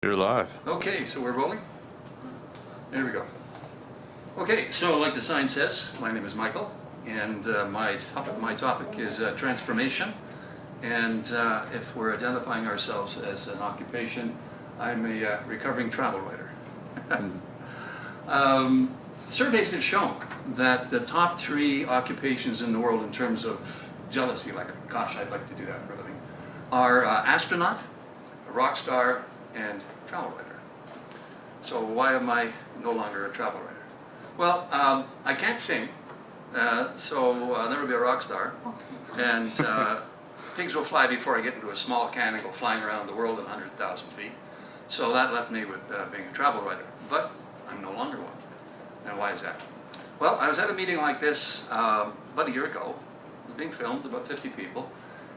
You're live. Okay, so we're rolling? There we go. Okay, so like the sign says, my name is Michael, and my topic is transformation. And if we're identifying ourselves as an occupation, I'm a recovering travel writer. Surveys have shown that the top 3 occupations in the world in terms of jealousy, like, gosh, I'd like to do that for a living, are astronaut, a rock star, and travel writer. So why am I no longer a travel writer? Well, I can't sing, so I'll never be a rock star. And pigs will fly before I get into a small can and go flying around the world at 100,000 feet. So that left me with being a travel writer. But I'm no longer one. And why is that? Well, I was at a meeting like this about a year ago. It was being filmed, about 50 people.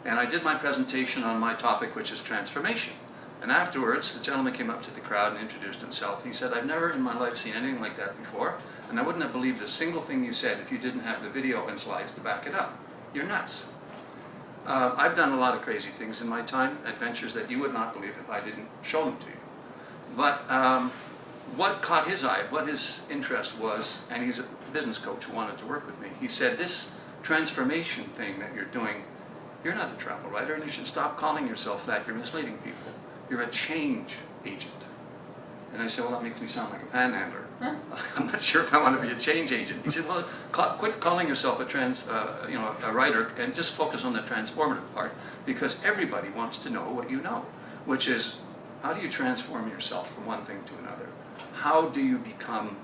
And I did my presentation on my topic, which is transformation. And afterwards, the gentleman came up to the crowd and introduced himself. He said, "I've never in my life seen anything like that before, and I wouldn't have believed a single thing you said if you didn't have the video and slides to back it up. You're nuts." I've done a lot of crazy things in my time, adventures that you would not believe if I didn't show them to you. But what caught his eye, what his interest was, and he's a business coach who wanted to work with me, he said, "This transformation thing that you're doing, you're not a travel writer, and you should stop calling yourself that. You're misleading people. You're a change agent." And I said, "Well, that makes me sound like a panhandler. I'm not sure if I want to be a change agent." He said, "Well, quit calling yourself a writer and just focus on the transformative part, because everybody wants to know what you know, which is, how do you transform yourself from one thing to another? How do you become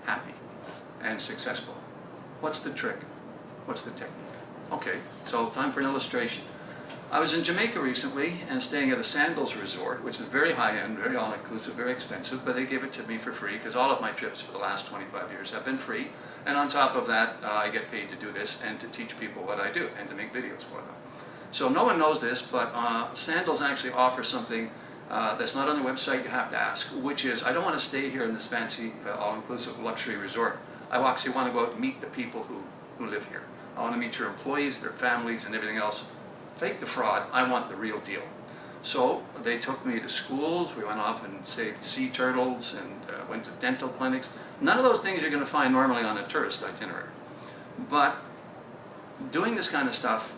happy and successful? What's the trick? What's the technique?" Okay, so time for an illustration. I was in Jamaica recently and staying at a Sandals resort, which is very high-end, very all-inclusive, very expensive, but they gave it to me for free because all of my trips for the last 25 years have been free. And on top of that, I get paid to do this and to teach people what I do and to make videos for them. So no one knows this, but Sandals actually offers something that's not on their website. You have to ask, which is, I don't want to stay here in this fancy, all-inclusive luxury resort. I actually want to go out and meet the people who live here. I want to meet your employees, their families, and everything else. Fake the fraud, I want the real deal. So they took me to schools, we went off and saved sea turtles, and went to dental clinics. None of those things you're going to find normally on a tourist itinerary. But doing this kind of stuff,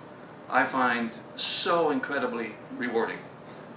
I find so incredibly rewarding.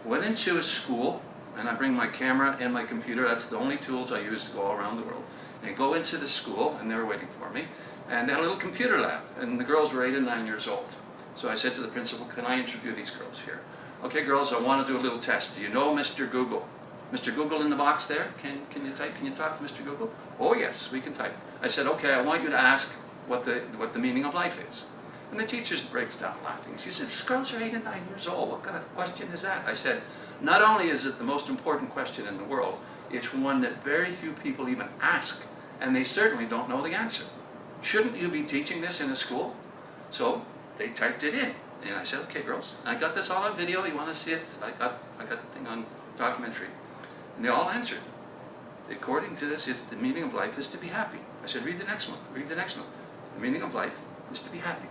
Went into a school, and I bring my camera and my computer, that's the only tools I use to go all around the world, and go into the school, and they were waiting for me, and they had a little computer lab, and the girls were 8 and 9 years old. So I said to the principal, "Can I interview these girls here?" "Okay, girls, I want to do a little test. Do you know Mr. Google? Mr. Google in the box there? Can you type? Can you talk to Mr. Google?" "Oh yes, we can type." I said, "Okay, I want you to ask what the meaning of life is." And the teacher breaks down laughing. She said, "These girls are 8 and 9 years old. What kind of question is that?" I said, "Not only is it the most important question in the world, it's one that very few people even ask, and they certainly don't know the answer. Shouldn't you be teaching this in a school?" So they typed it in, and I said, "Okay, girls, I got this all on video. You want to see it? I got the thing on documentary." And they all answered, "According to this, the meaning of life is to be happy." I said, "Read the next one. Read the next one. The meaning of life is to be happy."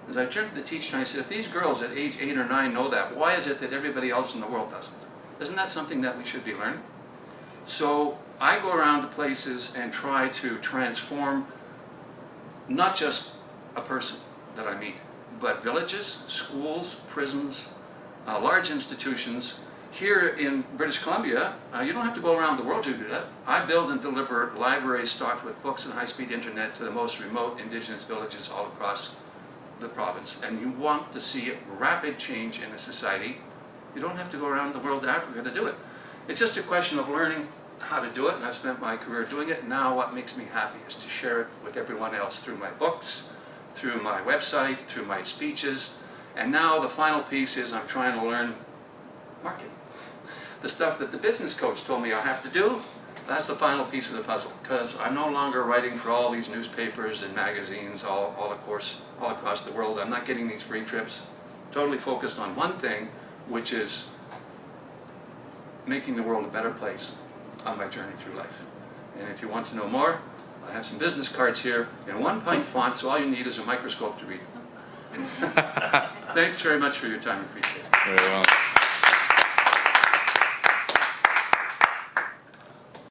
As I turned to the teacher and I said, "If these girls at age 8 or 9 know that, why is it that everybody else in the world doesn't? Isn't that something that we should be learning?" So I go around to places and try to transform not just a person that I meet, but villages, schools, prisons, large institutions. Here in British Columbia, you don't have to go around the world to do that. I build and deliver libraries stocked with books and high-speed internet to the most remote indigenous villages all across the province. And you want to see rapid change in a society, you don't have to go around the world to Africa to do it. It's just a question of learning how to do it, and I've spent my career doing it. Now what makes me happy is to share it with everyone else through my books, through my website, through my speeches, and now the final piece is I'm trying to learn marketing. The stuff that the business coach told me I have to do, that's the final piece of the puzzle, because I'm no longer writing for all these newspapers and magazines all across the world. I'm not getting these free trips. Totally focused on one thing, which is making the world a better place on my journey through life. And if you want to know more, I have some business cards here in 1-point font, so all you need is a microscope to read them. Thanks very much for your time. Appreciate it. Very well.